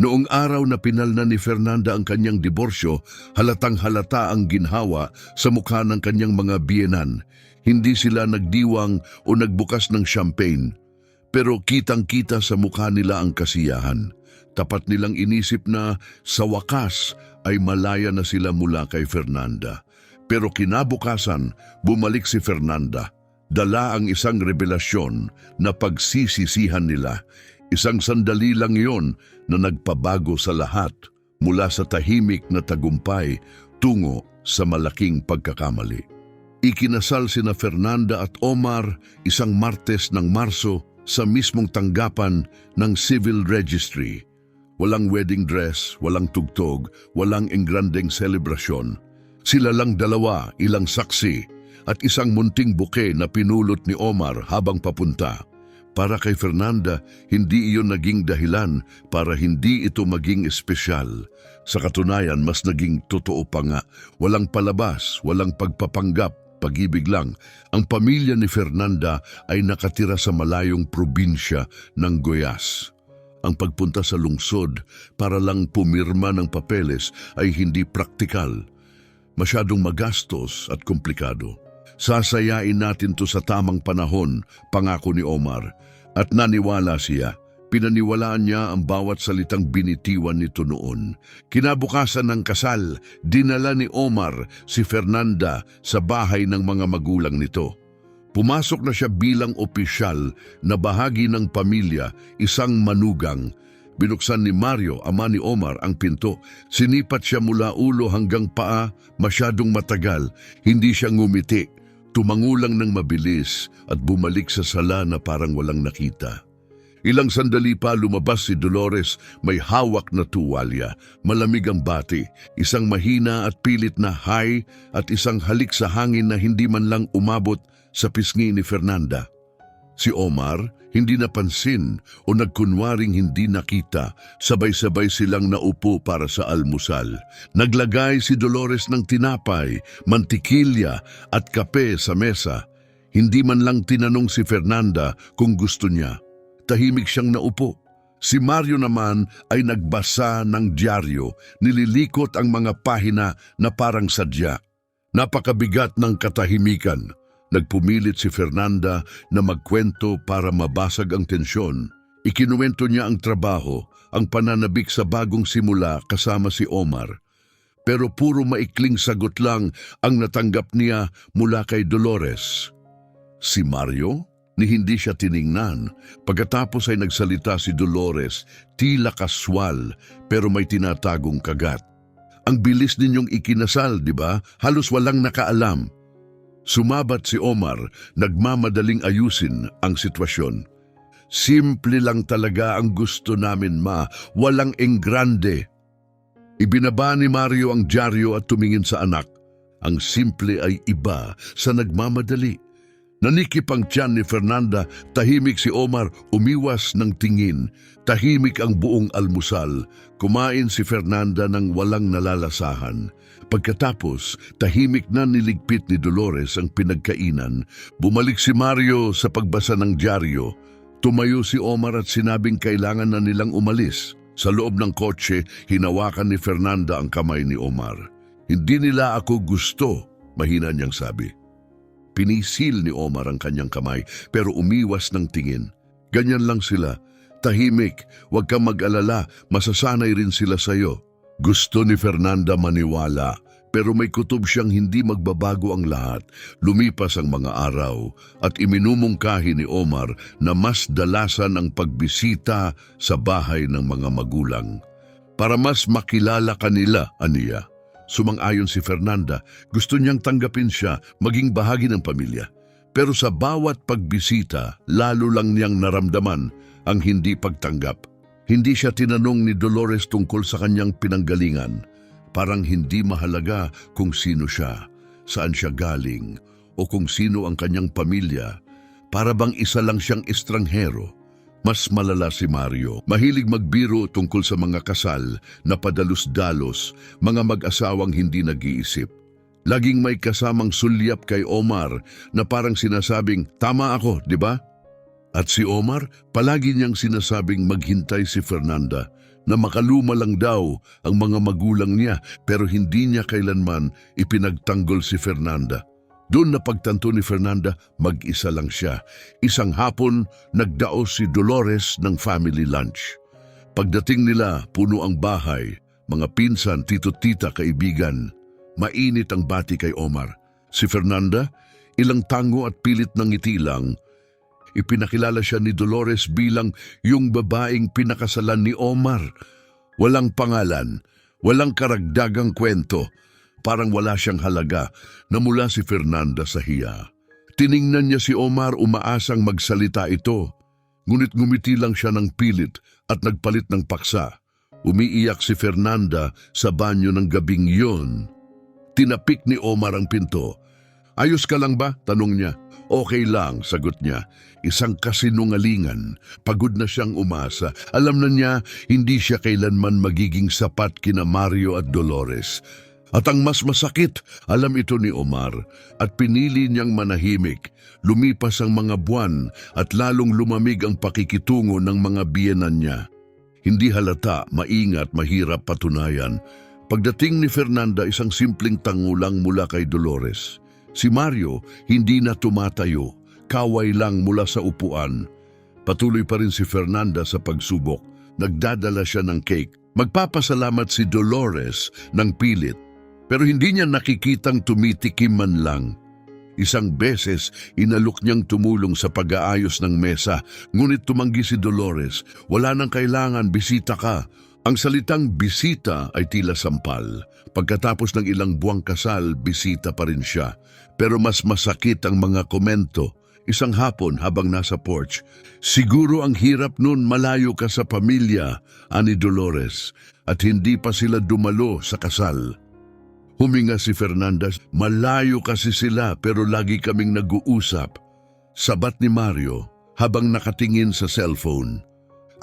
Noong araw na pinalna ni Fernanda ang kanyang diborsyo, halatang halata ang ginhawa sa mukha ng kanyang mga biyenan. Hindi sila nagdiwang o nagbukas ng champagne, pero kitang-kita sa mukha nila ang kasiyahan. Tapat nilang inisip na sa wakas ay malaya na sila mula kay Fernanda. Pero kinabukasan, bumalik si Fernanda. Dala ang isang revelasyon na pagsisisihan nila. Isang sandali lang yon na nagpabago sa lahat mula sa tahimik na tagumpay tungo sa malaking pagkakamali. Ikinasal sina Fernanda at Omar isang Martes ng Marso sa mismong tanggapan ng Civil Registry. Walang wedding dress, walang tugtog, walang engrandeng selebrasyon. Sila lang dalawa, ilang saksi, at isang munting buke na pinulot ni Omar habang papunta. Para kay Fernanda, hindi iyon naging dahilan para hindi ito maging espesyal. Sa katunayan, mas naging totoo pa nga. Walang palabas, walang pagpapanggap, pag-ibig lang. Ang pamilya ni Fernanda ay nakatira sa malayong probinsya ng Goiás. Ang pagpunta sa lungsod para lang pumirma ng papeles ay hindi praktikal. Masyadong magastos at komplikado. Sasayain natin to sa tamang panahon, pangako ni Omar. At naniwala siya. Pinaniwalaan niya ang bawat salitang binitiwan nito noon. Kinabukasan ng kasal, dinala ni Omar si Fernanda sa bahay ng mga magulang nito. Pumasok na siya bilang opisyal na bahagi ng pamilya, isang manugang. Binuksan ni Mario, ama ni Omar, ang pinto. Sinipat siya mula ulo hanggang paa, masyadong matagal. Hindi siya ngumiti. Tumangulang ng mabilis at bumalik sa sala na parang walang nakita. Ilang sandali pa lumabas si Dolores, may hawak na tuwalya, malamig ang bati, isang mahina at pilit na hi at isang halik sa hangin na hindi man lang umabot sa pisngi ni Fernanda. Si Omar hindi napansin o nagkunwaring hindi nakita, sabay-sabay silang naupo para sa almusal. Naglagay si Dolores ng tinapay, mantikilya at kape sa mesa. Hindi man lang tinanong si Fernanda kung gusto niya. Tahimik siyang naupo. Si Mario naman ay nagbasa ng dyaryo, nililikot ang mga pahina na parang sadya. Napakabigat ng katahimikan. Nagpumilit si Fernanda na magkwento para mabasag ang tensyon. Ikinuwento niya ang trabaho, ang pananabik sa bagong simula kasama si Omar. Pero puro maikling sagot lang ang natanggap niya mula kay Dolores. Si Mario? Ni hindi siya tiningnan. Pagkatapos ay nagsalita si Dolores, tila kaswal pero may tinatagong kagat. Ang bilis ninyong ikinasal, di ba? Halos walang nakaalam. Sumabat si Omar, nagmamadaling ayusin ang sitwasyon. Simple lang talaga ang gusto namin, ma, walang enggrande. Ibinaba ni Mario ang dyaryo at tumingin sa anak. Ang simple ay iba sa nagmamadali. Nanikip ang tiyan ni Fernanda, tahimik si Omar, umiwas ng tingin. Tahimik ang buong almusal. Kumain si Fernanda ng walang nalalasahan. Pagkatapos, tahimik na niligpit ni Dolores ang pinagkainan. Bumalik si Mario sa pagbasa ng dyaryo. Tumayo si Omar at sinabing kailangan na nilang umalis. Sa loob ng kotse, hinawakan ni Fernanda ang kamay ni Omar. Hindi nila ako gusto, mahina niyang sabi. Pinisil ni Omar ang kanyang kamay pero umiwas ng tingin. Ganyan lang sila. Tahimik, huwag kang mag-alala, masasanay rin sila sa'yo. Gusto ni Fernanda maniwala pero may kutob siyang hindi magbabago ang lahat. Lumipas ang mga araw at iminumungkahi ni Omar na mas dalasan ang pagbisita sa bahay ng mga magulang. Para mas makilala kanila, aniya. Sumang-ayon si Fernanda, gusto niyang tanggapin siya, maging bahagi ng pamilya. Pero sa bawat pagbisita, lalo lang niyang naramdaman ang hindi pagtanggap. Hindi siya tinanong ni Dolores tungkol sa kanyang pinanggalingan. Parang hindi mahalaga kung sino siya, saan siya galing, o kung sino ang kanyang pamilya. Para bang isa lang siyang estranghero. Mas malala si Mario, mahilig magbiro tungkol sa mga kasal na padalos-dalos, mga mag-asawang hindi nag-iisip. Laging may kasamang sulyap kay Omar na parang sinasabing, tama ako, di ba? At si Omar, palagi niyang sinasabing maghintay si Fernanda. na makaluma lang daw ang mga magulang niya pero hindi niya kailanman ipinagtanggol si Fernanda. Doon napagtanto ni Fernanda mag-isa lang siya. Isang hapon, nagdaos si Dolores ng family lunch. Pagdating nila, puno ang bahay, mga pinsan, tito-tita, kaibigan. Mainit ang bati kay Omar. Si Fernanda, ilang tango at pilit ng ngiti lang. Ipinakilala siya ni Dolores bilang yung babaeng pinakasalan ni Omar. Walang pangalan, walang karagdagang kwento. Parang wala siyang halaga na mula si Fernanda sa hiya. Tiningnan niya si Omar, umaasang magsalita ito. Ngunit ngumiti lang siya ng pilit at nagpalit ng paksa. Umiiyak si Fernanda sa banyo ng gabing yun. Tinapik ni Omar ang pinto. "Ayos ka lang ba?" tanong niya. "Okay lang," sagot niya. Isang kasinungalingan. Pagod na siyang umasa. Alam na niya hindi siya kailanman magiging sapat kina Mario at Dolores. At ang mas masakit, alam ito ni Omar, at pinili niyang manahimik. Lumipas ang mga buwan at lalong lumamig ang pakikitungo ng mga biyenan niya. Hindi halata, maingat, mahirap patunayan. Pagdating ni Fernanda, isang simpleng tangulang mula kay Dolores. Si Mario hindi na tumatayo, kaway lang mula sa upuan. Patuloy pa rin si Fernanda sa pagsubok. Nagdadala siya ng cake. Magpapasalamat si Dolores ng pilit. Pero hindi niya nakikitang tumitikim man lang. Isang beses, inalok niyang tumulong sa pag-aayos ng mesa. Ngunit tumanggi si Dolores. "Wala nang kailangan, bisita ka." Ang salitang bisita ay tila sampal. Pagkatapos ng ilang buwang kasal, bisita pa rin siya. Pero mas masakit ang mga komento. Isang hapon habang nasa porch, "Siguro ang hirap nun, malayo ka sa pamilya," ani Dolores, "at hindi pa sila dumalo sa kasal." Huminga si Fernandez, "Malayo kasi sila pero lagi kaming nag-uusap." Sabat ni Mario habang nakatingin sa cellphone.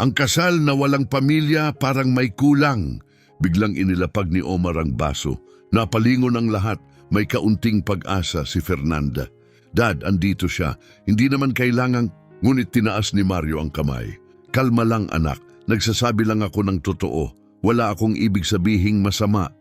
"Ang kasal na walang pamilya parang may kulang." Biglang inilapag ni Omar ang baso. Napalingon ang lahat, may kaunting pag-asa si Fernanda. "Dad, andito siya. Hindi naman kailangang..." Ngunit tinaas ni Mario ang kamay. "Kalma lang anak, nagsasabi lang ako ng totoo. Wala akong ibig sabihing masama."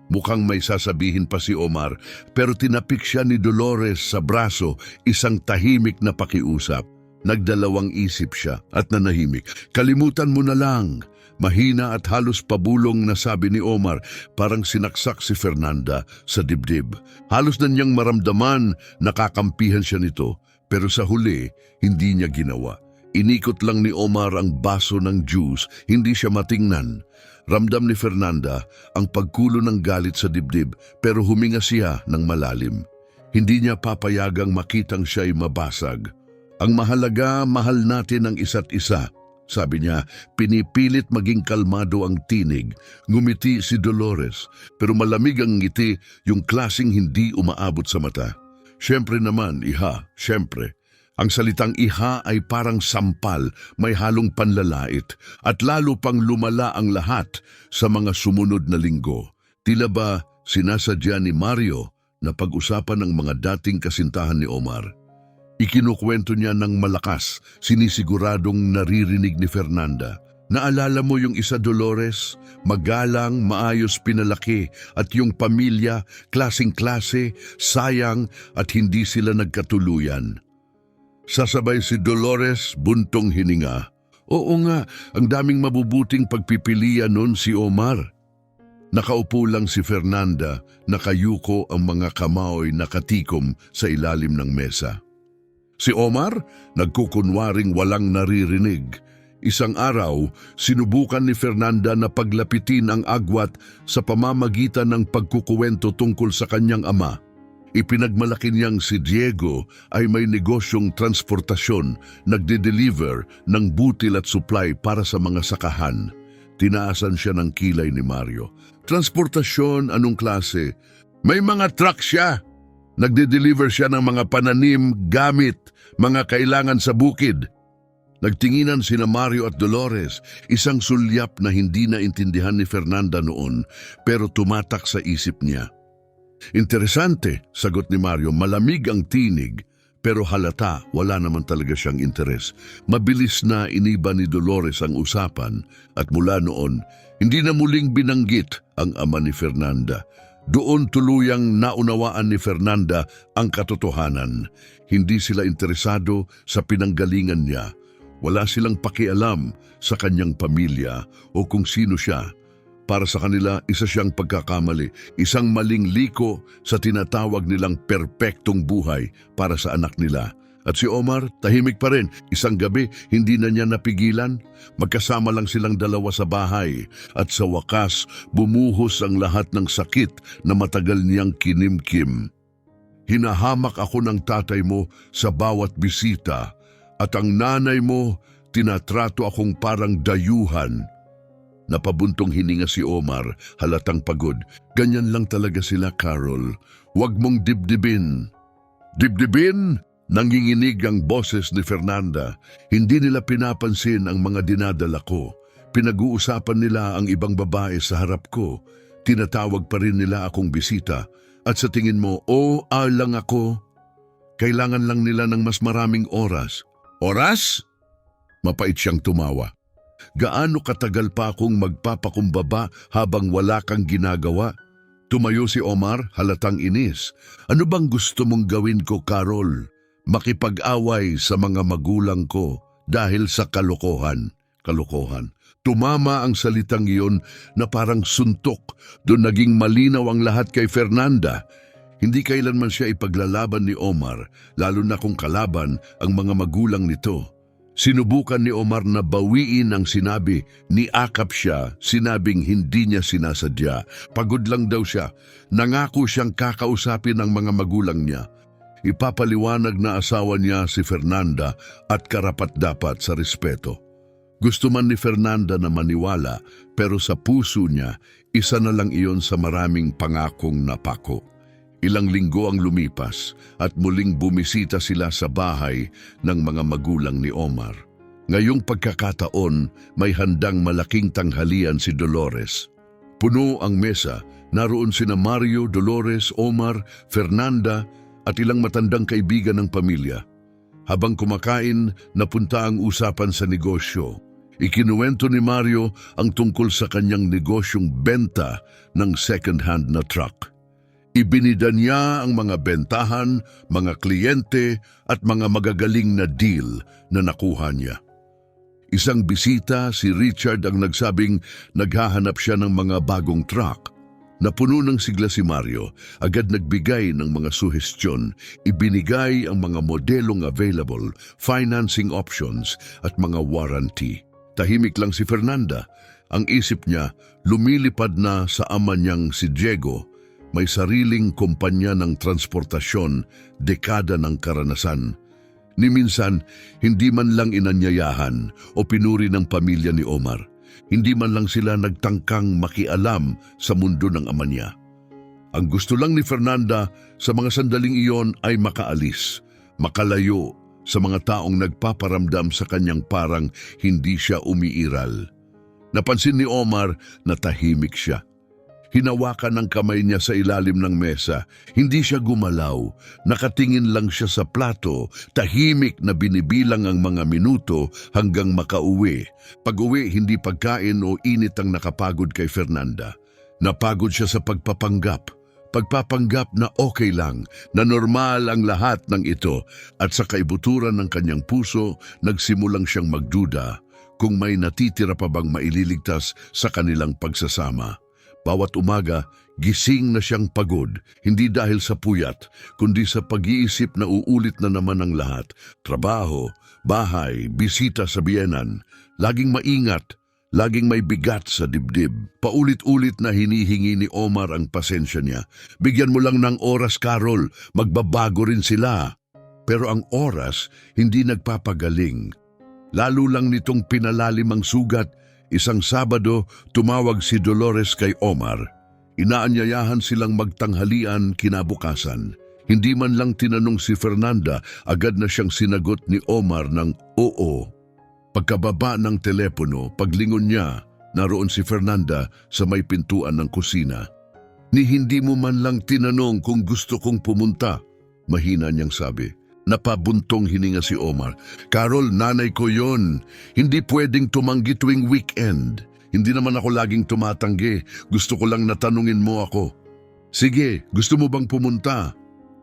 Mukhang may sasabihin pa si Omar, pero tinapik siya ni Dolores sa braso, isang tahimik na pakiusap. Nagdalawang isip siya at nanahimik. "Kalimutan mo na lang." Mahina at halos pabulong na sabi ni Omar, parang sinaksak si Fernanda sa dibdib. Halos na niyang maramdaman, nakakampihan siya nito, pero sa huli, hindi niya ginawa. Inikot lang ni Omar ang baso ng juice, hindi siya matingnan. Ramdam ni Fernanda ang pagkulo ng galit sa dibdib, pero huminga siya ng malalim. Hindi niya papayagang makitang siya'y mabasag. "Ang mahalaga, mahal natin ang isa't isa," sabi niya. Pinipilit maging kalmado ang tinig. Ngumiti si Dolores, pero malamig ang ngiti, yung klaseng hindi umaabot sa mata. "Siyempre naman, iha, siyempre." Ang salitang iha ay parang sampal, may halong panlalait, at lalo pang lumala ang lahat sa mga sumunod na linggo. Tila ba sinasadya ni Mario na pag-usapan ng mga dating kasintahan ni Omar? Ikinukwento niya ng malakas, sinisiguradong naririnig ni Fernanda. "Naalala mo yung isa, Dolores? Magalang, maayos pinalaki, at yung pamilya, klaseng-klase, sayang at hindi sila nagkatuluyan." Sasabay si Dolores, buntong hininga. "Oo nga, ang daming mabubuting pagpipilian nun si Omar." Nakaupo lang si Fernanda, nakayuko ang mga kamay nakatikom sa ilalim ng mesa. Si Omar, nagkukunwaring walang naririnig. Isang araw, sinubukan ni Fernanda na paglapitin ang agwat sa pamamagitan ng pagkukuwento tungkol sa kanyang ama. Ipinagmalaki niyang si Diego ay may negosyong transportasyon, nagde-deliver ng butil at supply para sa mga sakahan. Tinaasan siya ng kilay ni Mario. "Transportasyon, anong klase?" "May mga truck siya. Nagde-deliver siya ng mga pananim, gamit, mga kailangan sa bukid." Nagtinginan sina Mario at Dolores, isang sulyap na hindi naintindihan ni Fernanda noon, pero tumatak sa isip niya. "Interesante," sagot ni Mario, malamig ang tinig, Pero halata, wala naman talaga siyang interes. Mabilis na iniba ni Dolores ang usapan at mula noon, hindi na muling binanggit ang ama ni Fernanda. Doon tuluyang naunawaan ni Fernanda ang katotohanan. Hindi sila interesado sa pinanggalingan niya. Wala silang pakialam sa kanyang pamilya o kung sino siya. Para sa kanila, isa siyang pagkakamali, isang maling liko sa tinatawag nilang perpektong buhay para sa anak nila. At si Omar, tahimik pa rin. Isang gabi, hindi na niya napigilan. Magkasama lang silang dalawa sa bahay. At sa wakas, bumuhos ang lahat ng sakit na matagal niyang kinimkim. Hinahamak ako ng tatay mo sa bawat bisita. At ang nanay mo, tinatrato akong parang dayuhan. Napabuntong hininga si Omar, halatang pagod. Ganyan lang talaga sila, Carol. Huwag mong dibdibin. Dibdibin? Nanginginig ang boses ni Fernanda. Hindi nila pinapansin ang mga dinadala ko. Pinag-uusapan nila ang ibang babae sa harap ko. Tinatawag pa rin nila akong bisita. At sa tingin mo, lang ako. Kailangan lang nila ng mas maraming oras. Oras? Mapait siyang tumawa. Gaano katagal pa akong magpapakumbaba habang wala kang ginagawa? Tumayo si Omar, halatang inis. Ano bang gusto mong gawin ko, Carol? Makipag-away sa mga magulang ko dahil sa kalokohan. Kalokohan. Tumama ang salitang iyon na parang suntok. Doon naging malinaw ang lahat kay Fernanda. Hindi kailanman siya ipaglalaban ni Omar, lalo na kung kalaban ang mga magulang nito. Sinubukan ni Omar na bawiin ang sinabi, niakap siya, sinabing hindi niya sinasadya. Pagod lang daw siya, nangako siyang kakausapin ang mga magulang niya. Ipapaliwanag na asawa niya si Fernanda at karapat-dapat sa respeto. Gusto man ni Fernanda na maniwala, pero sa puso niya, isa na lang iyon sa maraming pangakong napako. Ilang linggo ang lumipas at muling bumisita sila sa bahay ng mga magulang ni Omar. Ngayong pagkakataon, may handang malaking tanghalian si Dolores. Puno ang mesa, naroon sina Mario, Dolores, Omar, Fernanda at ilang matandang kaibigan ng pamilya. Habang kumakain, napunta ang usapan sa negosyo. Ikinuwento ni Mario ang tungkol sa kanyang negosyong benta ng second-hand na truck. Ibinida niya ang mga bentahan, mga kliyente at mga magagaling na deal na nakuha niya. Isang bisita, si Richard, ang nagsabing naghahanap siya ng mga bagong truck. Napuno ng sigla si Mario, agad nagbigay ng mga suhestyon, ibinigay ang mga modelong available, financing options at mga warranty. Tahimik lang si Fernanda. Ang isip niya lumilipad na sa ama niyang si Diego. May sariling kumpanya ng transportasyon, dekada ng karanasan. Ni minsan, hindi man lang inanyayahan o pinuri ng pamilya ni Omar. Hindi man lang sila nagtangkang makialam sa mundo ng ama niya. Ang gusto lang ni Fernanda sa mga sandaling iyon ay makaalis, makalayo sa mga taong nagpaparamdam sa kanyang parang hindi siya umiiral. Napansin ni Omar na tahimik siya. Hinawakan ng kamay niya sa ilalim ng mesa. Hindi siya gumalaw. Nakatingin lang siya sa plato, tahimik na binibilang ang mga minuto hanggang makauwi. Pag-uwi, hindi pagkain o init ang nakapagod kay Fernanda. Napagod siya sa pagpapanggap. Pagpapanggap na okay lang, na normal ang lahat ng ito. At sa kaibuturan ng kanyang puso, nagsimulang siyang magduda kung may natitira pa bang maililigtas sa kanilang pagsasama. Bawat umaga, gising na siyang pagod, hindi dahil sa puyat, kundi sa pag-iisip na uulit na naman ang lahat. Trabaho, bahay, bisita sa biyenan, laging maingat, laging may bigat sa dibdib. Paulit-ulit na hinihingi ni Omar ang pasensya niya. Bigyan mo lang ng oras, Carol, magbabago rin sila. Pero ang oras hindi nagpapagaling. Lalo lang nitong pinalalim ang sugat. Isang Sabado, tumawag si Dolores kay Omar. Inaanyayahan silang magtanghalian kinabukasan. Hindi man lang tinanong si Fernanda, agad na siyang sinagot ni Omar ng oo. Pagkababa ng telepono, paglingon niya, naroon si Fernanda sa may pintuan ng kusina. Ni hindi mo man lang tinanong kung gusto kong pumunta, mahina niyang sabi. Napabuntong hininga si Omar. Carol, nanay ko yon. Hindi pwedeng tumanggi tuwing weekend. Hindi naman ako laging tumatanggi. Gusto ko lang natanungin mo ako. Sige, gusto mo bang pumunta?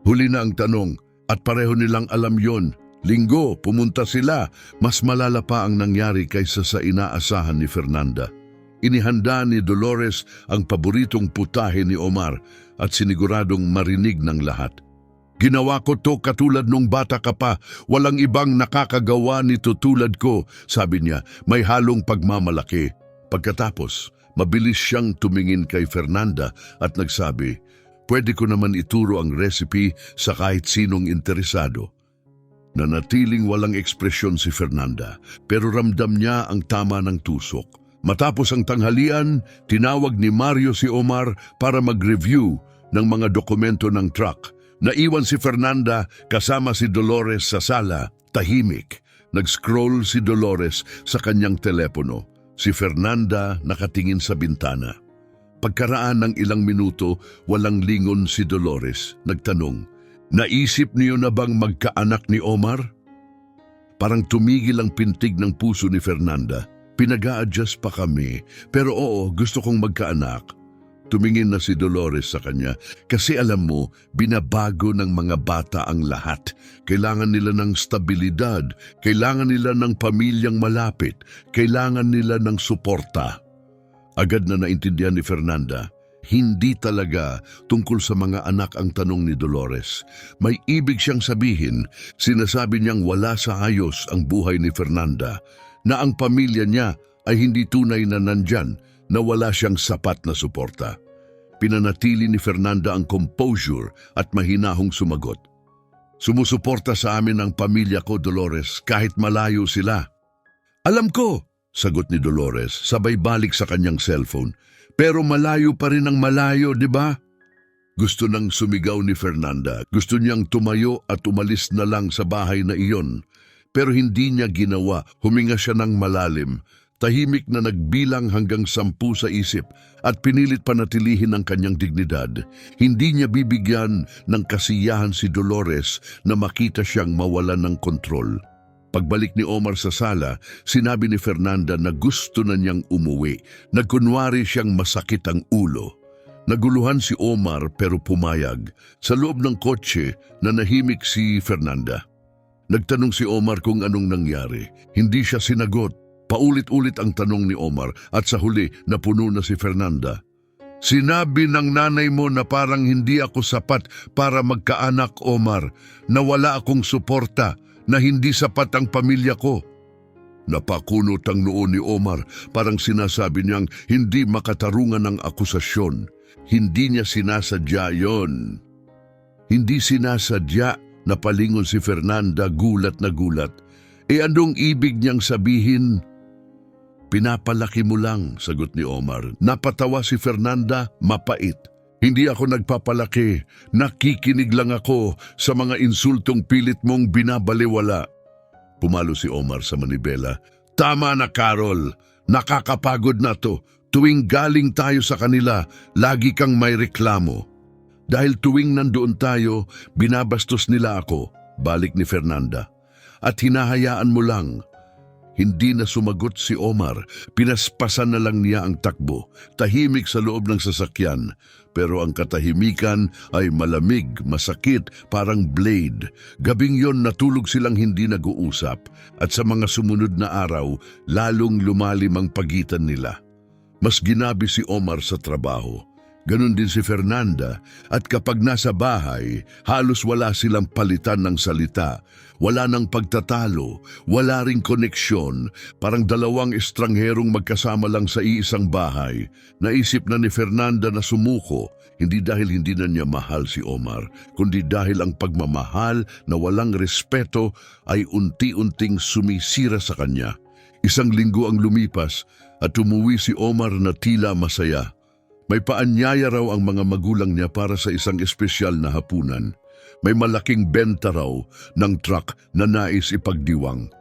Huli na ang tanong at pareho nilang alam yon. Linggo, pumunta sila. Mas malala pa ang nangyari kaysa sa inaasahan ni Fernanda. Inihanda ni Dolores ang paboritong putahe ni Omar at siniguradong marinig ng lahat. Ginawa ko to katulad nung bata ka pa. Walang ibang nakakagawa nito tulad ko, sabi niya, may halong pagmamalaki. Pagkatapos, mabilis siyang tumingin kay Fernanda at nagsabi, pwede ko naman ituro ang recipe sa kahit sinong interesado. Nanatiling walang ekspresyon si Fernanda, pero ramdam niya ang tama ng tusok. Matapos ang tanghalian, tinawag ni Mario si Omar para mag-review ng mga dokumento ng truck. Naiwan si Fernanda kasama si Dolores sa sala, tahimik. Nag-scroll si Dolores sa kanyang telepono. Si Fernanda nakatingin sa bintana. Pagkaraan ng ilang minuto, walang lingon si Dolores. Nagtanong, naisip niyo na bang magkaanak ni Omar? Parang tumigil ang pintig ng puso ni Fernanda. Pinag-a-adjust pa kami, pero oo, gusto kong magkaanak. Tumingin na si Dolores sa kanya kasi alam mo, binabago ng mga bata ang lahat. Kailangan nila ng stabilidad, kailangan nila ng pamilyang malapit, kailangan nila ng suporta. Agad na naintindihan ni Fernanda, hindi talaga tungkol sa mga anak ang tanong ni Dolores. May ibig siyang sabihin, sinasabi niyang wala sa ayos ang buhay ni Fernanda, na ang pamilya niya ay hindi tunay na nandyan, na wala siyang sapat na suporta. Pinanatili ni Fernanda ang composure at mahinahong sumagot. Sumusuporta sa amin ang pamilya ko, Dolores, kahit malayo sila. Alam ko, sagot ni Dolores, sabay balik sa kanyang cellphone. Pero malayo pa rin ang malayo, di ba? Gusto nang sumigaw ni Fernanda. Gusto niyang tumayo at umalis na lang sa bahay na iyon. Pero hindi niya ginawa, huminga siya ng malalim. Tahimik na nagbilang hanggang 10 sa isip at pinilit panatilihin ang kanyang dignidad. Hindi niya bibigyan ng kasiyahan si Dolores na makita siyang mawalan ng kontrol. Pagbalik ni Omar sa sala, sinabi ni Fernanda na gusto na niyang umuwi. Nagkunwari siyang masakit ang ulo. Naguluhan si Omar pero pumayag. Sa loob ng kotse, nanahimik si Fernanda. Nagtanong si Omar kung anong nangyari. Hindi siya sinagot. Paulit-ulit ang tanong ni Omar at sa huli napuno na si Fernanda. Sinabi ng nanay mo na parang hindi ako sapat para magkaanak, Omar, na wala akong suporta, na hindi sapat ang pamilya ko. Napakunot ang noo ni Omar, parang sinasabi niyang hindi makatarungan ng akusasyon. Hindi niya sinasadya yon. Hindi sinasadya, napalingon si Fernanda gulat na gulat. Anong ibig niyang sabihin? Pinapalaki mo lang, sagot ni Omar. Napatawa si Fernanda, mapait. Hindi ako nagpapalaki, nakikinig lang ako sa mga insultong pilit mong binabaliwala. Pumalo si Omar sa manibela. Tama na, Carol. Nakakapagod na to. Tuwing galing tayo sa kanila, lagi kang may reklamo. Dahil tuwing nandoon tayo, binabastos nila ako, balik ni Fernanda. At hinahayaan mo lang. Hindi na sumagot si Omar, pinaspasan na lang niya ang takbo, tahimik sa loob ng sasakyan. Pero ang katahimikan ay malamig, masakit, parang blade. Gabing yon natulog silang hindi nag-uusap at sa mga sumunod na araw, lalong lumalim ang pagitan nila. Mas ginabi si Omar sa trabaho. Ganon din si Fernanda at kapag nasa bahay, halos wala silang palitan ng salita. Wala ng pagtatalo, wala ring koneksyon, parang dalawang estrangherong magkasama lang sa iisang bahay. Naisip na ni Fernanda na sumuko, hindi dahil hindi na niya mahal si Omar, kundi dahil ang pagmamahal na walang respeto ay unti-unting sumisira sa kanya. 1 linggo ang lumipas at umuwi si Omar na tila masaya. May paanyaya raw ang mga magulang niya para sa isang espesyal na hapunan. May malaking benta raw ng truck na nais ipagdiwang.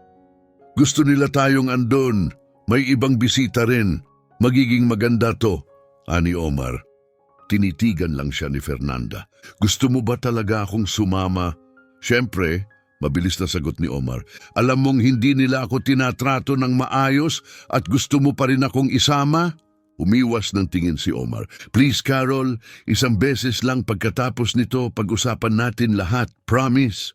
Gusto nila tayong andon. May ibang bisita rin. Magiging maganda to, ani Omar. Tinitigan lang siya ni Fernanda. Gusto mo ba talaga akong sumama? Siyempre, Mabilis na sagot ni Omar. Alam mong hindi nila ako tinatrato ng maayos at gusto mo pa rin akong isama? Umiwas ng tingin si Omar. Please Carol, isang beses lang pagkatapos nito pag-usapan natin lahat. Promise?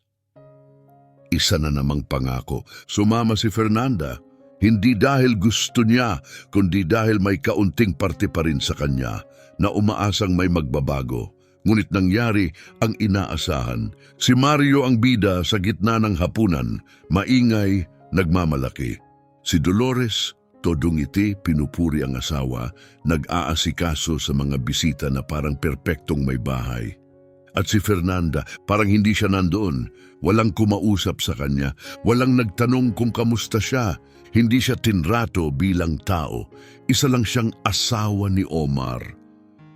Isa na namang pangako. Sumama si Fernanda. Hindi dahil gusto niya, kundi dahil may kaunting parte pa rin sa kanya na umaasang may magbabago. Ngunit nangyari ang inaasahan. Si Mario ang bida sa gitna ng hapunan, maingay, nagmamalaki. Si Dolores, todong ngiti, pinupuri ang asawa, nag-aasikaso sa mga bisita na parang perpektong may bahay. At si Fernanda, parang hindi siya nandoon. Walang kumausap sa kanya, walang nagtanong kung kamusta siya. Hindi siya tinrato bilang tao. Isa lang siyang asawa ni Omar.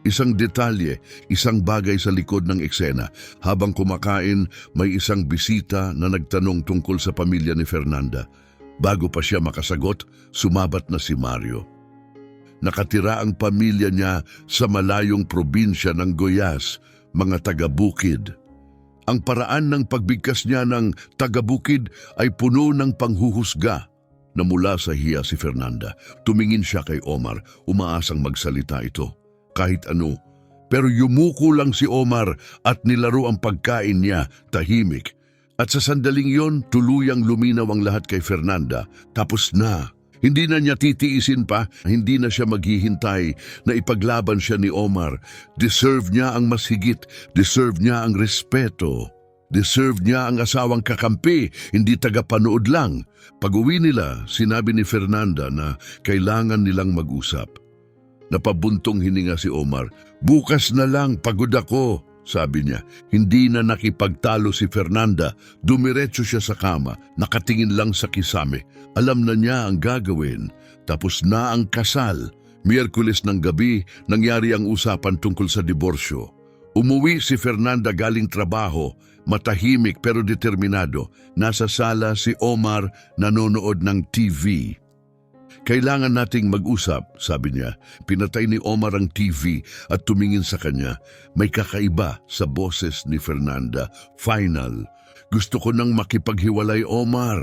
Isang detalye, isang bagay sa likod ng eksena. Habang kumakain, may isang bisita na nagtanong tungkol sa pamilya ni Fernanda. Bago pa siya makasagot, sumabat na si Mario. Nakatira ang pamilya niya sa malayong probinsya ng Goiás, mga taga-bukid. Ang paraan ng pagbigkas niya ng taga-bukid ay puno ng panghuhusga. Namula sa hiya si Fernanda. Tumingin siya kay Omar, umaasang magsalita ito. Kahit ano, pero yumuko lang si Omar at nilaro ang pagkain niya, tahimik. At sa sandaling yon, tuluyang luminaw ang lahat kay Fernanda. Tapos na. Hindi na niya titiisin pa, hindi na siya maghihintay na ipaglaban siya ni Omar. Deserve niya ang mas higit, deserve niya ang respeto. Deserve niya ang asawang kakampi, hindi tagapanood lang. Pag-uwi nila, sinabi ni Fernanda na kailangan nilang mag-usap. Napabuntong hininga si Omar. Bukas na lang, pagod ako, sabi niya. Hindi na nakipagtalo si Fernanda. Dumiretso siya sa kama, nakatingin lang sa kisame. Alam na niya ang gagawin. Tapos na ang kasal. Miyerkules ng gabi, nangyari ang usapan tungkol sa diborsyo. Umuwi si Fernanda galing trabaho, matahimik pero determinado. Nasa sala si Omar nanonood ng TV. Kailangan nating mag-usap, sabi niya. Pinatay ni Omar ang TV at tumingin sa kanya. May kakaiba sa boses ni Fernanda. Final. Gusto ko nang makipaghiwalay, Omar.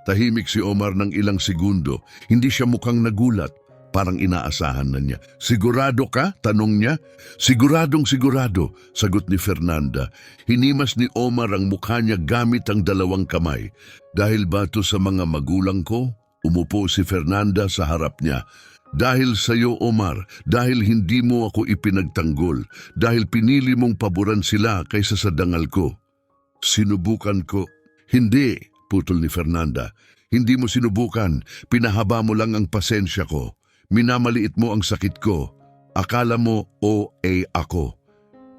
Tahimik si Omar ng ilang segundo. Hindi siya mukhang nagulat. Parang inaasahan na niya. Sigurado ka? Tanong niya. Siguradong sigurado, sagot ni Fernanda. Hinimas ni Omar ang mukha niya gamit ang dalawang kamay. Dahil ba to sa mga magulang ko? Umupo si Fernanda sa harap niya. Dahil sa iyo, Omar, dahil hindi mo ako ipinagtanggol, dahil pinili mong paboran sila kaysa sa dangal ko. Sinubukan ko. Hindi, putol ni Fernanda. Hindi mo sinubukan, pinahaba mo lang ang pasensya ko. Minamaliit mo ang sakit ko. Akala mo OA ako.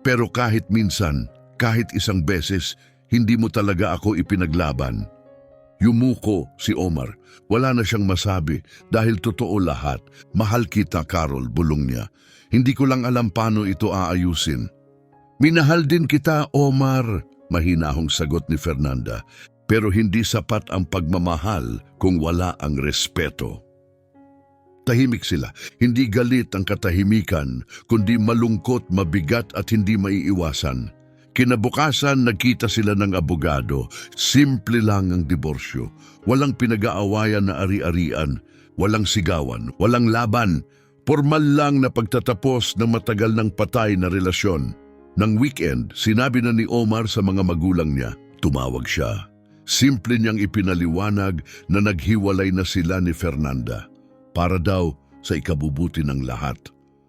Pero kahit minsan, kahit isang beses, hindi mo talaga ako ipinaglaban. Yumuko si Omar. Wala na siyang masabi dahil totoo lahat. Mahal kita, Carol, bulong niya. Hindi ko lang alam paano ito aayusin. Minahal din kita, Omar, mahinahong sagot ni Fernanda. Pero hindi sapat ang pagmamahal kung wala ang respeto. Tahimik sila. Hindi galit ang katahimikan, kundi malungkot, mabigat at hindi maiiwasan. Kinabukasan, nagkita sila ng abogado. Simple lang ang diborsyo. Walang pinag-aawayan na ari-arian. Walang sigawan. Walang laban. Formal lang na pagtatapos ng matagal ng patay na relasyon. Nang weekend, sinabi na ni Omar sa mga magulang niya. Tumawag siya. Simple niyang ipinaliwanag na naghiwalay na sila ni Fernanda. Para daw sa ikabubuti ng lahat.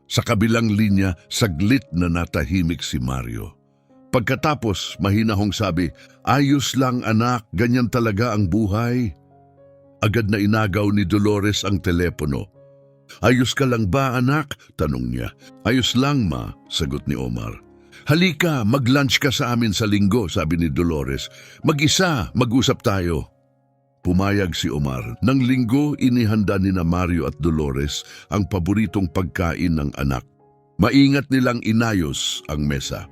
Sa kabilang linya, saglit na natahimik si Mario. Pagkatapos, mahinahong sabi, ayos lang anak, ganyan talaga ang buhay. Agad na inagaw ni Dolores ang telepono. Ayos ka lang ba anak? Tanong niya. Ayos lang ma, sagot ni Omar. Halika, mag-lunch ka sa amin sa linggo, sabi ni Dolores. Mag-isa, mag-usap tayo. Pumayag si Omar. Nang linggo, inihanda ni na Mario at Dolores ang paboritong pagkain ng anak. Maingat nilang inayos ang mesa.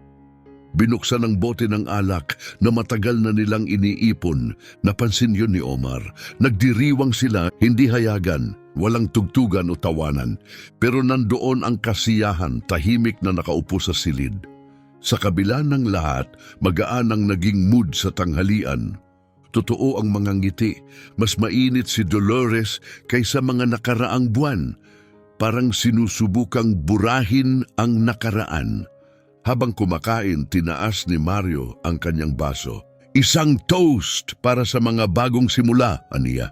Binuksan ang bote ng alak na matagal na nilang iniipon. Napansin yun ni Omar. Nagdiriwang sila, hindi hayagan, walang tugtugan o tawanan. Pero nandoon ang kasiyahan, tahimik na nakaupo sa silid. Sa kabila ng lahat, magaan ang naging mood sa tanghalian. Totoo ang mga ngiti. Mas mainit si Dolores kaysa mga nakaraang buwan. Parang sinusubukang burahin ang nakaraan. Habang kumakain, tinaas ni Mario ang kanyang baso. Isang toast para sa mga bagong simula, aniya.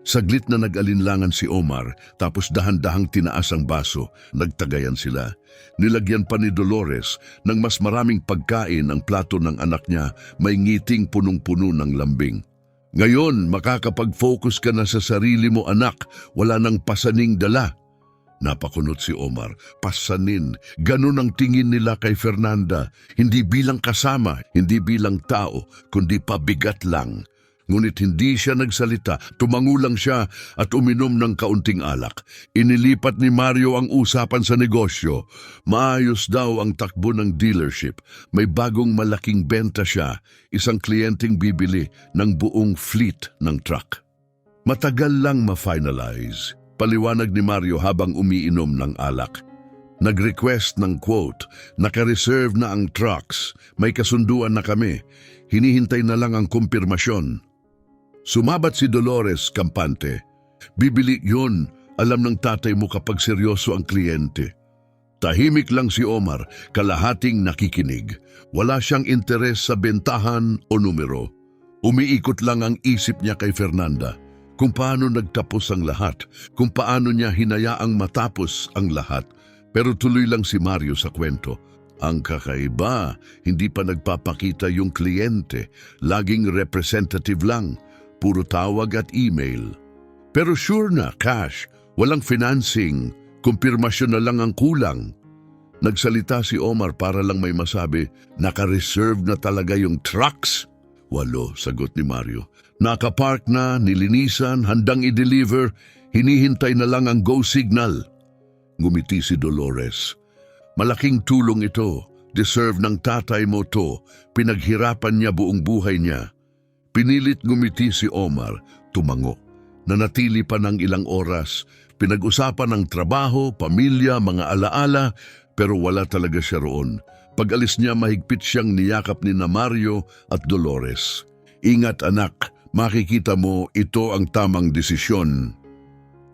Saglit na nag-alinlangan si Omar, tapos dahan-dahang tinaas ang baso. Nagtagayan sila. Nilagyan pa ni Dolores ng mas maraming pagkain ang plato ng anak niya, may ngiting punong-puno ng lambing. Ngayon, makakapag-focus ka na sa sarili mo, anak. Wala nang pasaning dala. Napakunot si Omar. Pasanin. Ganun ang tingin nila kay Fernanda. Hindi bilang kasama, hindi bilang tao, kundi pabigat lang. Ngunit hindi siya nagsalita, tumango lang siya at uminom ng kaunting alak. Inilipat ni Mario ang usapan sa negosyo. Maayos daw ang takbo ng dealership. May bagong malaking benta siya, isang kliyenteng bibili ng buong fleet ng truck. Matagal lang ma-finalize, paliwanag ni Mario habang umiinom ng alak. Nag-request ng quote, naka-reserve na ang trucks, may kasunduan na kami, hinihintay na lang ang kumpirmasyon. Sumabat si Dolores kampante. Bibili yun, alam ng tatay mo kapag seryoso ang kliyente. Tahimik lang si Omar, kalahating nakikinig. Wala siyang interes sa bentahan o numero. Umiikot lang ang isip niya kay Fernanda. Kung paano nagtapos ang lahat, kung paano niya hinayaang matapos ang lahat. Pero tuloy lang si Mario sa kwento. Ang kakaiba, hindi pa nagpapakita yung kliyente, laging representative lang. Puro tawag at email. Pero sure na, cash, walang financing, kumpirmasyon na lang ang kulang. Nagsalita si Omar para lang may masabi, naka-reserve na talaga yung trucks? 8, sagot ni Mario. Nakapark na, nilinisan, handang i-deliver, hinihintay na lang ang go signal. Ngumiti si Dolores. Malaking tulong ito, deserve ng tatay mo to, pinaghirapan niya buong buhay niya. Pinilit ngumiti si Omar, tumango. Nanatili pa ng ilang oras, pinag-usapan ng trabaho, pamilya, mga alaala, pero wala talaga siya roon. Pag-alis niya, mahigpit siyang niyakap ni Mario at Dolores. Ingat anak, makikita mo ito ang tamang desisyon.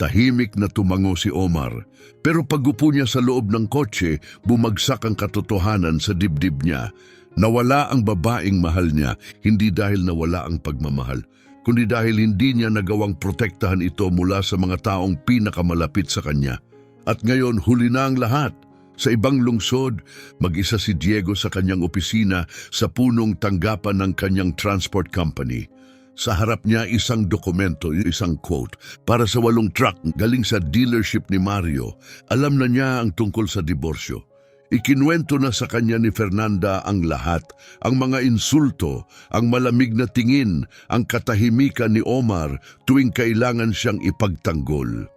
Tahimik na tumango si Omar, pero pag-upo niya sa loob ng kotse, bumagsak ang katotohanan sa dibdib niya. Nawala ang babaeng mahal niya, hindi dahil nawala ang pagmamahal, kundi dahil hindi niya nagawang protektahan ito mula sa mga taong pinakamalapit sa kanya. At ngayon, huli na ang lahat. Sa ibang lungsod, mag-isa si Diego sa kanyang opisina sa punong tanggapan ng kanyang transport company. Sa harap niya isang dokumento, isang quote, para sa 8 truck galing sa dealership ni Mario. Alam na niya ang tungkol sa diborsyo. Ikinuwento na sa kanya ni Fernanda ang lahat, ang mga insulto, ang malamig na tingin, ang katahimikan ni Omar tuwing kailangan siyang ipagtanggol.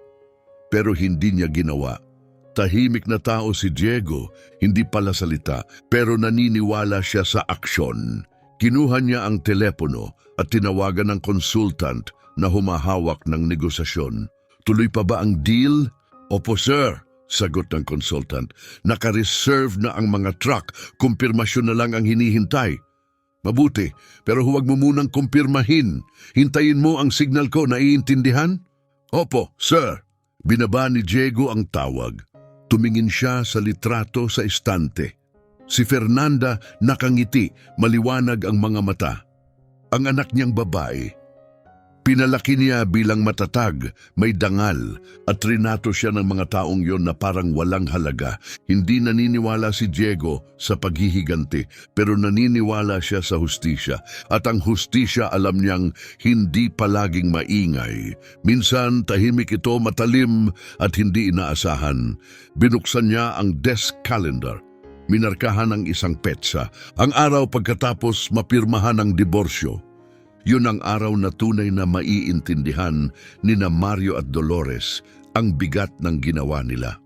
Pero hindi niya ginawa. Tahimik na tao si Diego, hindi pala salita, pero naniniwala siya sa aksyon. Kinuha niya ang telepono at tinawagan ng consultant na humahawak ng negosasyon. Tuloy pa ba ang deal? Opo sir. Sagot ng consultant, naka-reserve na ang mga truck, kumpirmasyon na lang ang hinihintay. Mabuti, pero huwag mo munang kumpirmahin. Hintayin mo ang signal ko, naiintindihan? Opo, sir. Binaba ni Diego ang tawag. Tumingin siya sa litrato sa estante. Si Fernanda nakangiti, maliwanag ang mga mata. Ang anak niyang babae. Pinalaki niya bilang matatag, may dangal, at trinato siya ng mga taong yon na parang walang halaga. Hindi naniniwala si Diego sa paghihiganti, pero naniniwala siya sa hustisya. At ang hustisya alam niyang hindi palaging maingay. Minsan tahimik ito, matalim at hindi inaasahan. Binuksan niya ang desk calendar. Minarkahan ang isang petsa, ang araw pagkatapos mapirmahan ang diborsyo. Yun ang araw na tunay na maiintindihan ni Mario at Dolores ang bigat ng ginawa nila.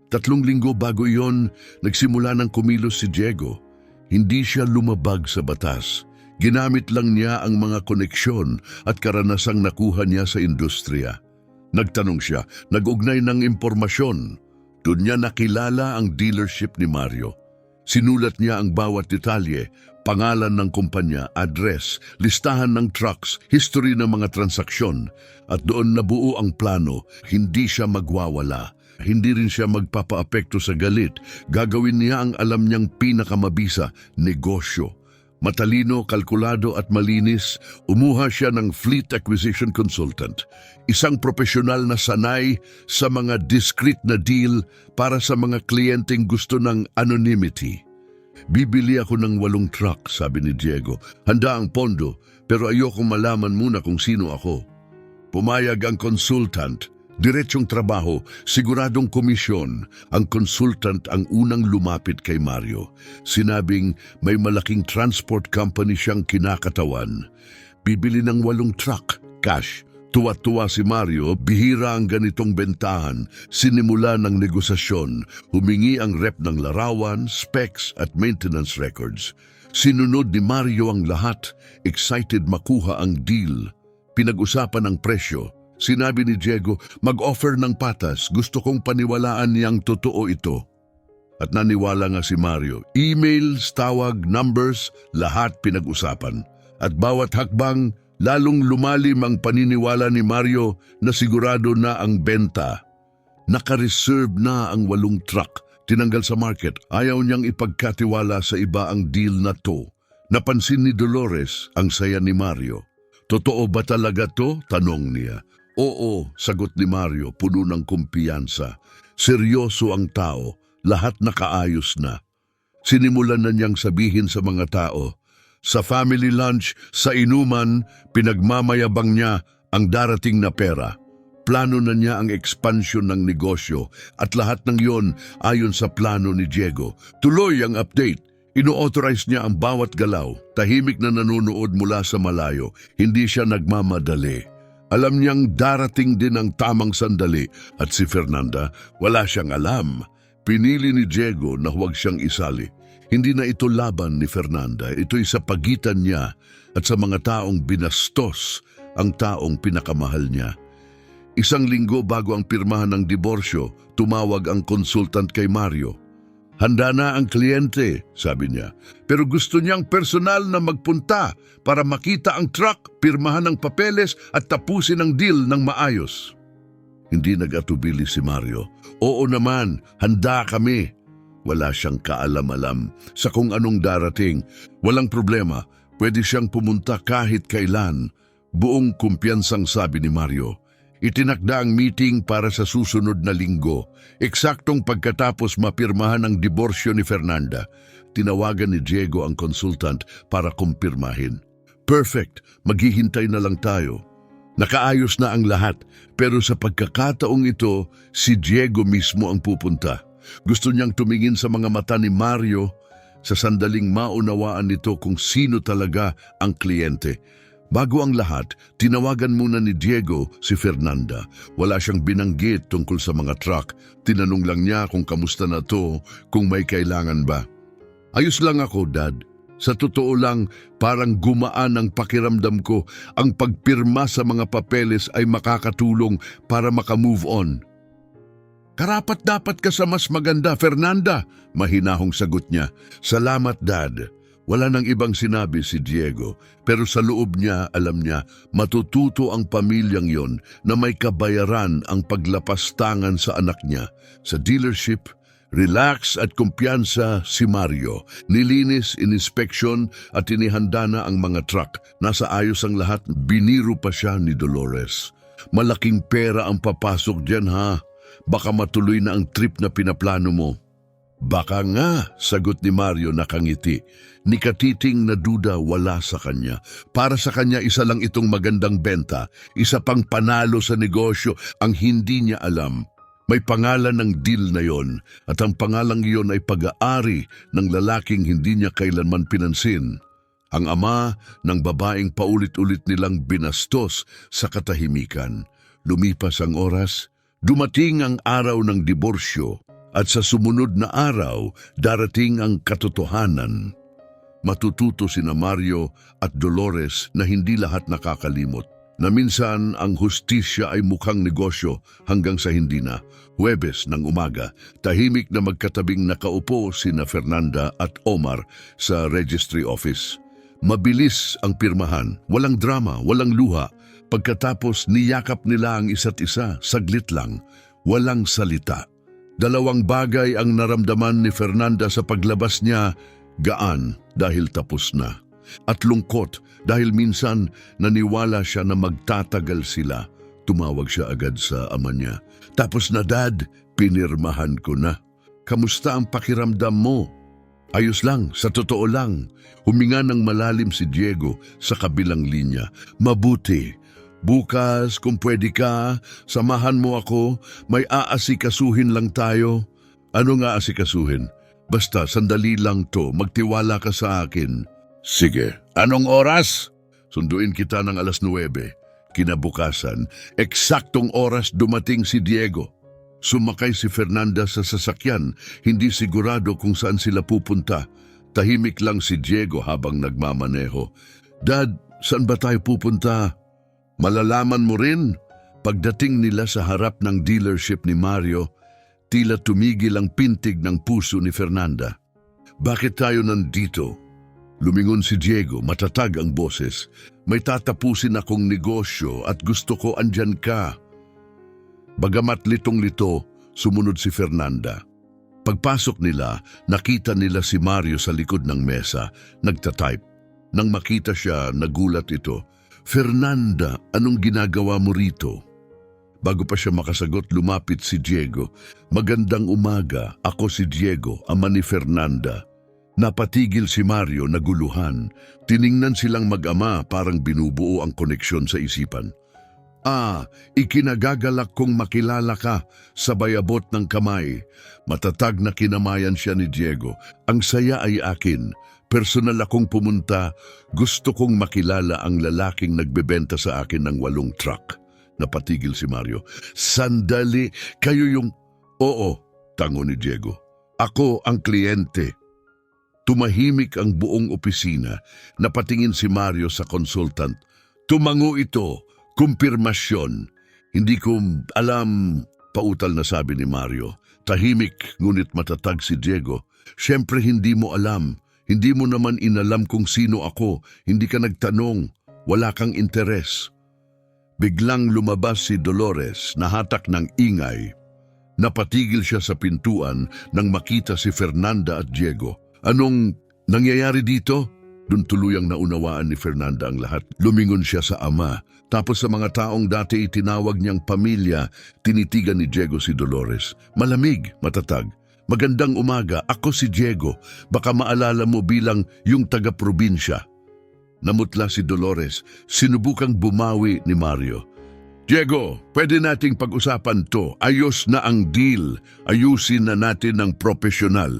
3 linggo bago iyon, nagsimula ng kumilos si Diego. Hindi siya lumabag sa batas. Ginamit lang niya ang mga koneksyon at karanasang nakuha niya sa industriya. Nagtanong siya, nag-ugnay ng impormasyon. Doon niya nakilala ang dealership ni Mario. Sinulat niya ang bawat detalye, pangalan ng kumpanya, address, listahan ng trucks, history ng mga transaksyon, at doon nabuo ang plano. Hindi siya magwawala. Hindi rin siya magpapaapekto sa galit. Gagawin niya ang alam niyang pinakamabisa, negosyo. Matalino, kalkulado at malinis, umuha siya ng fleet acquisition consultant. Isang profesional na sanay sa mga discreet na deal para sa mga kliyenteng gusto ng anonymity. Bibili ako ng 8 truck, sabi ni Diego. Handa ang pondo, pero ayokong malaman muna kung sino ako. Pumayag ang consultant. Diretsong trabaho, siguradong komisyon. Ang consultant ang unang lumapit kay Mario. Sinabing may malaking transport company siyang kinakatawan. Bibili ng 8 truck, cash. Tuwa-tuwa si Mario, bihira ang ganitong bentahan. Sinimula ng negosasyon, humingi ang rep ng larawan, specs at maintenance records. Sinunod ni Mario ang lahat, excited makuha ang deal. Pinag-usapan ang presyo. Sinabi ni Diego, mag-offer ng patas, gusto kong paniwalaan niyang totoo ito. At naniwala nga si Mario. Emails, tawag, numbers, lahat pinag-usapan. At bawat hakbang, lalong lumalim ang paniniwala ni Mario na sigurado na ang benta. Naka-reserve na ang 8 truck, tinanggal sa market. Ayaw niyang ipagkatiwala sa iba ang deal na to. Napansin ni Dolores ang saya ni Mario. Totoo ba talaga to? Tanong niya. Oo, sagot ni Mario, puno ng kumpiyansa. Seryoso ang tao, lahat nakaayos na. Sinimulan na niyang sabihin sa mga tao, sa family lunch, sa inuman, pinagmamayabang niya ang darating na pera. Plano na niya ang expansion ng negosyo at lahat ng yon ayon sa plano ni Diego. Tuloy ang update. Ino-authorize niya ang bawat galaw. Tahimik na nanonood mula sa malayo. Hindi siya nagmamadali. Alam niyang darating din ang tamang sandali at si Fernanda wala siyang alam. Pinili ni Diego na huwag siyang isali. Hindi na ito laban ni Fernanda, ito'y sa pagitan niya at sa mga taong binastos ang taong pinakamahal niya. Isang linggo bago ang pirmahan ng diborsyo, tumawag ang consultant kay Mario. Handa na ang kliyente, sabi niya. Pero gusto niyang personal na magpunta para makita ang truck, pirmahan ng papeles at tapusin ang deal ng maayos. Hindi nag-atubili si Mario. Oo naman, handa kami. Wala siyang kaalam-alam sa kung anong darating. Walang problema, pwede siyang pumunta kahit kailan. Buong kumpiyansang sabi ni Mario. Itinakda ang meeting para sa susunod na linggo. Eksaktong pagkatapos mapirmahan ang diborsyo ni Fernanda, tinawagan ni Diego ang consultant para kumpirmahin. Perfect, maghihintay na lang tayo. Nakaayos na ang lahat, pero sa pagkakataong ito, si Diego mismo ang pupunta. Gusto niyang tumingin sa mga mata ni Mario sa sandaling maunawaan nito kung sino talaga ang kliyente. Bago ang lahat, tinawagan muna ni Diego si Fernanda. Wala siyang binanggit tungkol sa mga truck. Tinanong lang niya kung kamusta na to, kung may kailangan ba. Ayos lang ako, Dad. Sa totoo lang, parang gumaan ang pakiramdam ko. Ang pagpirma sa mga papeles ay makakatulong para makamove on. Karapat dapat ka sa mas maganda, Fernanda, mahinahong sagot niya. Salamat, Dad. Wala nang ibang sinabi si Diego, pero sa loob niya, alam niya, matututo ang pamilyang yon na may kabayaran ang paglapastangan sa anak niya. Sa dealership, relax at kumpiyansa si Mario. Nilinis, ininspeksyon at inihanda na ang mga truck. Nasa ayos ang lahat, biniro pa siya ni Dolores. Malaking pera ang papasok dyan ha. Baka matuloy na ang trip na pinaplano mo. Baka nga, sagot ni Mario nakangiti. Ni katiting na duda wala sa kanya. Para sa kanya isa lang itong magandang benta, isa pang panalo sa negosyo ang hindi niya alam. May pangalan ng deal na yon at ang pangalang iyon ay pag-aari ng lalaking hindi niya kailanman pinansin. Ang ama ng babaeng paulit-ulit nilang binastos sa katahimikan. Lumipas ang oras, dumating ang araw ng diborsyo. At sa sumunod na araw, darating ang katotohanan. Matututo sina Mario at Dolores na hindi lahat nakakalimot. na minsan ang hustisya ay mukhang negosyo hanggang sa hindi na. Huwebes ng umaga, tahimik na magkatabing nakaupo sina Fernanda at Omar sa registry office. Mabilis ang pirmahan, walang drama, walang luha. Pagkatapos niyakap nila ang isa't isa, saglit lang, walang salita. Dalawang bagay ang naramdaman ni Fernanda sa paglabas niya, gaan dahil tapos na. At lungkot dahil minsan naniwala siya na magtatagal sila. Tumawag siya agad sa ama niya. Tapos na, Dad, pinirmahan ko na. Kamusta ang pakiramdam mo? Ayos lang, sa totoo lang. Huminga ng malalim si Diego sa kabilang linya. Mabuti. Bukas, kung pwede ka, samahan mo ako. May aasikasuhin lang tayo. Ano nga asikasuhin? Basta, sandali lang to. Magtiwala ka sa akin. Sige. Anong oras? Sunduin kita ng 9:00. Kinabukasan, eksaktong oras dumating si Diego. Sumakay si Fernanda sa sasakyan, hindi sigurado kung saan sila pupunta. Tahimik lang si Diego habang nagmamaneho. Dad, saan ba tayo pupunta? Malalaman mo rin. Pagdating nila sa harap ng dealership ni Mario, tila tumigil ang pintig ng puso ni Fernanda. Bakit tayo nandito? Lumingon si Diego, matatag ang boses. May tatapusin akong negosyo at gusto ko andyan ka. Bagamat litong-lito, sumunod si Fernanda. Pagpasok nila, nakita nila si Mario sa likod ng mesa, nagtatype. Nang makita siya, nagulat ito. Fernanda, anong ginagawa mo rito? Bago pa siya makasagot, lumapit si Diego. Magandang umaga, ako si Diego, ama ni Fernanda. Napatigil si Mario, naguluhan. Tiningnan silang mag-ama, parang binubuo ang koneksyon sa isipan. Ikinagagalak kong makilala ka, sabay abot ng kamay. Matatag na kinamayan siya ni Diego. Ang saya ay akin. Personal akong pumunta. Gusto kong makilala ang lalaking nagbebenta sa akin ng 8 truck. Napatigil si Mario. Sandali, kayo yung... Oo, tango ni Diego. Ako ang kliyente. Tumahimik ang buong opisina. Napatingin si Mario sa consultant. Tumango ito, kumpirmasyon. Hindi ko alam, pautal na sabi ni Mario. Tahimik ngunit matatag si Diego. Siyempre hindi mo alam. Hindi mo naman inalam kung sino ako. Hindi ka nagtanong. Wala kang interes. Biglang lumabas si Dolores, nahatak ng ingay. Napatigil siya sa pintuan nang makita si Fernanda at Diego. Anong nangyayari dito? Doon tuluyang naunawaan ni Fernanda ang lahat. Lumingon siya sa ama. Tapos sa mga taong dati itinawag niyang pamilya, tinitigan ni Diego si Dolores. Malamig, matatag. Magandang umaga, ako si Diego. Baka maalala mo bilang yung taga-probinsya. Namutla si Dolores. Sinubukang bumawi ni Mario. Diego, pwede nating pag-usapan to. Ayos na ang deal. Ayusin na natin ng profesional.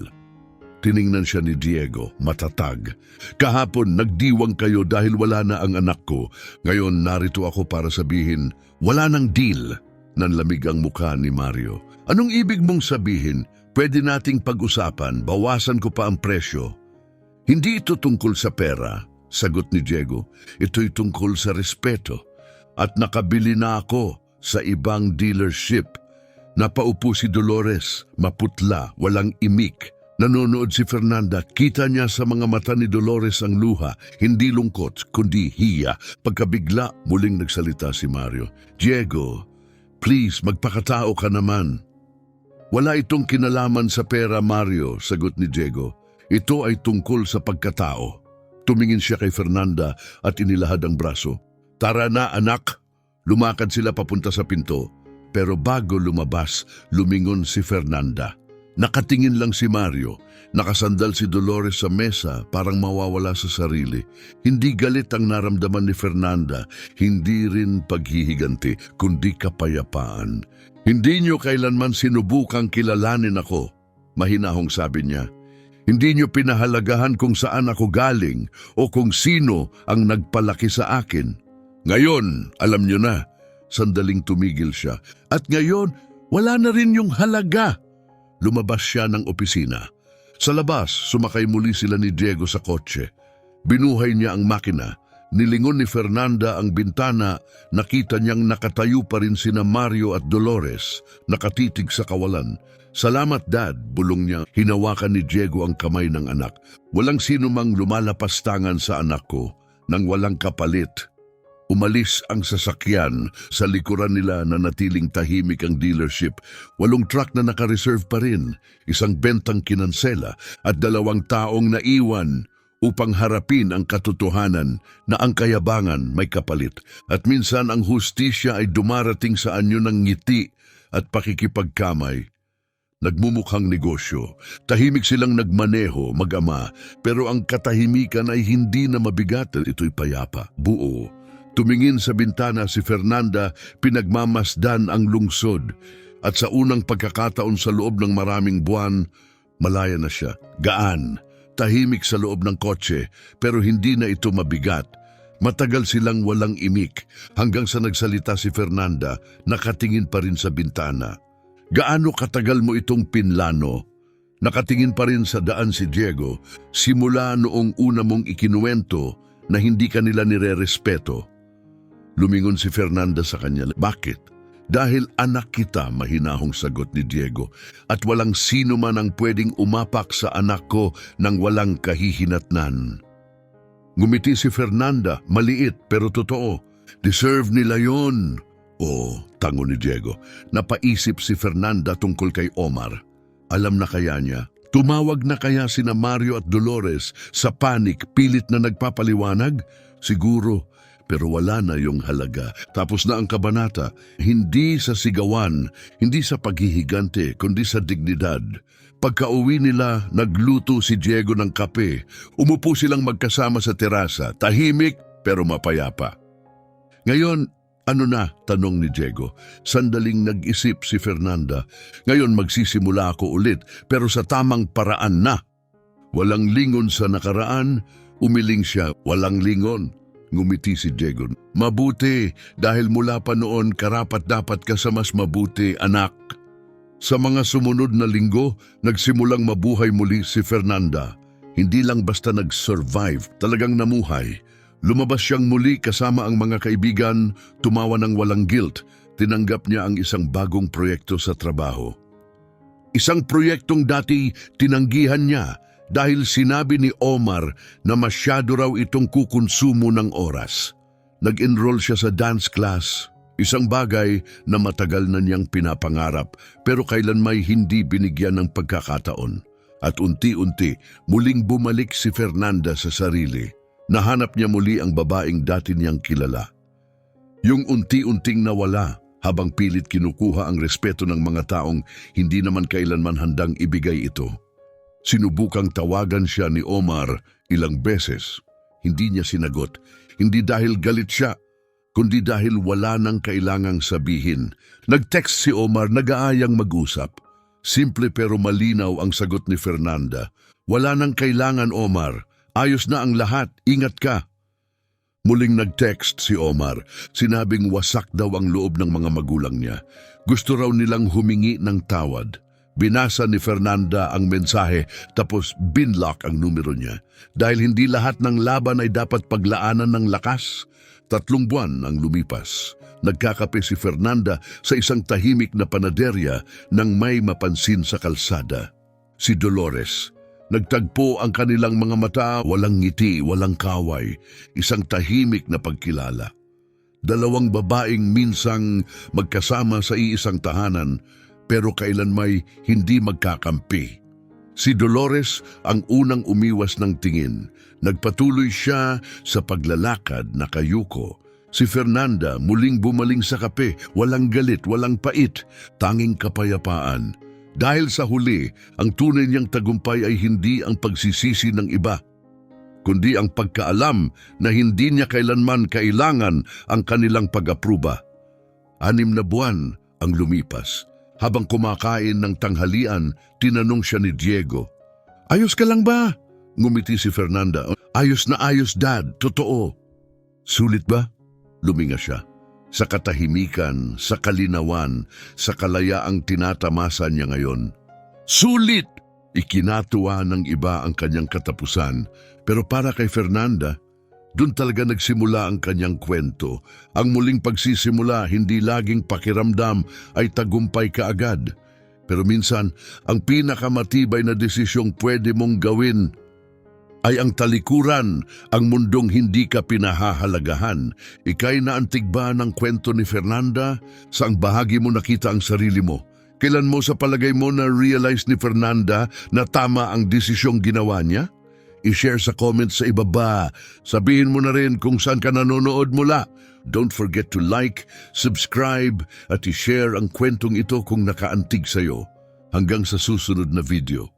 Tiningnan siya ni Diego, matatag. Kahapon nagdiwang kayo dahil wala na ang anak ko. Ngayon narito ako para sabihin, wala nang deal. Nanlamig ang mukha ni Mario. Anong ibig mong sabihin? Pwede nating pag-usapan, bawasan ko pa ang presyo. Hindi ito tungkol sa pera, sagot ni Diego. Ito'y tungkol sa respeto. At nakabili na ako sa ibang dealership. Napaupo si Dolores, maputla, walang imik. Nanonood si Fernanda, kita niya sa mga mata ni Dolores ang luha, hindi lungkot, kundi hiya. Pagkabigla, muling nagsalita si Mario. Diego, please, magpakatao ka naman. Wala itong kinalaman sa pera, Mario, sagot ni Diego. Ito ay tungkol sa pagkatao. Tumingin siya kay Fernanda at inilahad ang braso. Tara na, anak. Lumakad sila papunta sa pinto. Pero bago lumabas, lumingon si Fernanda. Nakatingin lang si Mario. Nakasandal si Dolores sa mesa, parang mawawala sa sarili. Hindi galit ang naramdaman ni Fernanda, hindi rin paghihiganti, kundi kapayapaan. Hindi niyo kailanman sinubukang kilalanin ako, mahinahong sabi niya. Hindi niyo pinahalagahan kung saan ako galing o kung sino ang nagpalaki sa akin. Ngayon, alam niyo na, sandaling tumigil siya. At ngayon, wala na rin yung halaga. Lumabas siya ng opisina. Sa labas, sumakay muli sila ni Diego sa kotse. Binuhay niya ang makina. Nilingon ni Fernanda ang bintana, nakita niyang nakatayo pa rin sina Mario at Dolores, nakatitig sa kawalan. Salamat Dad, bulong niya. Hinawakan ni Diego ang kamay ng anak. Walang sino mang lumalapastangan sa anak ko nang walang kapalit. Umalis ang sasakyan, sa likuran nila na natiling tahimik ang dealership. 8 truck na naka-reserve pa rin, 1 bentang kinansela at 2 taong naiwan upang harapin ang katotohanan na ang kayabangan may kapalit. At minsan ang hustisya ay dumarating sa anyo ng ngiti at pakikipagkamay. Nagmumukhang negosyo. Tahimik silang nagmaneho, mag-ama, pero ang katahimikan ay hindi na mabigat. Ito'y payapa, buo. Tumingin sa bintana si Fernanda, pinagmamasdan ang lungsod. At sa unang pagkakataon sa loob ng maraming buwan, malaya na siya. Gaan, tahimik sa loob ng kotse, pero hindi na ito mabigat. Matagal silang walang imik, hanggang sa nagsalita si Fernanda, nakatingin pa rin sa bintana. Gaano katagal mo itong pinlano? Nakatingin pa rin sa daan si Diego, simula noong una mong ikinuwento na hindi ka nila nire-respeto. Lumingon si Fernanda sa kanya. Bakit? Dahil anak kita, mahinahong sagot ni Diego, at walang sino man ang pwedeng umapak sa anak ko nang walang kahihinatnan. Ngumiti si Fernanda, maliit pero totoo. Deserve nila yon. Oh, tango ni Diego. Napaisip si Fernanda tungkol kay Omar. Alam na kaya niya? Tumawag na kaya sina Mario at Dolores sa panik, pilit na nagpapaliwanag? Siguro, pero wala na yung halaga. Tapos na ang kabanata, hindi sa sigawan, hindi sa paghihigante, kundi sa dignidad. Pagka-uwi nila, nagluto si Diego ng kape. Umupo silang magkasama sa terasa, tahimik pero mapayapa. Ngayon, ano na? Tanong ni Diego. Sandaling nag-isip si Fernanda. Ngayon magsisimula ako ulit, pero sa tamang paraan na. Walang lingon sa nakaraan, umiling siya. Walang lingon. Ngumiti si Diego. Mabuti, dahil mula pa noon karapat-dapat ka sa mas mabuti, anak. Sa mga sumunod na linggo, nagsimulang mabuhay muli si Fernanda. Hindi lang basta nag-survive, talagang namuhay. Lumabas siyang muli kasama ang mga kaibigan, tumawa ng walang guilt. Tinanggap niya ang isang bagong proyekto sa trabaho. Isang proyektong dati tinanggihan niya dahil sinabi ni Omar na masyado raw itong kukonsumo ng oras. Nag-enroll siya sa dance class, isang bagay na matagal na niyang pinapangarap pero kailan may hindi binigyan ng pagkakataon. At unti-unti, muling bumalik si Fernanda sa sarili. Nahanap niya muli ang babaeng dati niyang kilala. Yung unti-unting nawala habang pilit kinukuha ang respeto ng mga taong hindi naman kailanman handang ibigay ito. Sinubukang tawagan siya ni Omar ilang beses. Hindi niya sinagot, hindi dahil galit siya, kundi dahil wala nang kailangang sabihin. Nag-text si Omar, nag-aayang mag-usap. Simple pero malinaw ang sagot ni Fernanda. Wala nang kailangan, Omar. Ayos na ang lahat, ingat ka. Muling nag-text si Omar, sinabing wasak daw ang loob ng mga magulang niya. Gusto raw nilang humingi ng tawad. Binasa ni Fernanda ang mensahe tapos binlock ang numero niya. Dahil hindi lahat ng laban ay dapat paglaanan ng lakas. 3 buwan ang lumipas. Nagkakape si Fernanda sa isang tahimik na panaderya nang may mapansin sa kalsada. Si Dolores. Nagtagpo ang kanilang mga mata, walang ngiti, walang kaway, isang tahimik na pagkilala. 2 babaeng minsang magkasama sa iisang tahanan, pero kailan may hindi magkakampi. Si Dolores ang unang umiwas ng tingin. Nagpatuloy siya sa paglalakad na kayuko. Si Fernanda muling bumaling sa kape, walang galit, walang pait, tanging kapayapaan. Dahil sa huli, ang tunay niyang tagumpay ay hindi ang pagsisisi ng iba, kundi ang pagkaalam na hindi niya kailanman kailangan ang kanilang pag-apruba. 6 na buwan ang lumipas. Habang kumakain ng tanghalian, tinanong siya ni Diego. Ayos ka lang ba? Ngumiti si Fernanda. Ayos na ayos, Dad. Totoo. Sulit ba? Luminga siya. Sa katahimikan, sa kalinawan, sa kalayaang tinatamasa niya ngayon. Sulit! Ikinatuwa ng iba ang kanyang katapusan, pero para kay Fernanda, Doon talaga nagsimula ang kanyang kwento. Ang muling pagsisimula, hindi laging pakiramdam ay tagumpay kaagad. Pero minsan, ang pinakamatibay na desisyong pwede mong gawin ay ang talikuran, ang mundong hindi ka pinahahalagahan. Ika'y naantig ba ng kwento ni Fernanda? Saang bahagi mo nakita ang sarili mo? Kailan mo sa palagay mo na-realize ni Fernanda na tama ang desisyong ginawa niya? I-share sa comments sa ibaba. Sabihin mo na rin kung saan ka nanonood mula. Don't forget to like, subscribe at i-share ang kwentong ito kung nakaantig sa'yo. Hanggang sa susunod na video.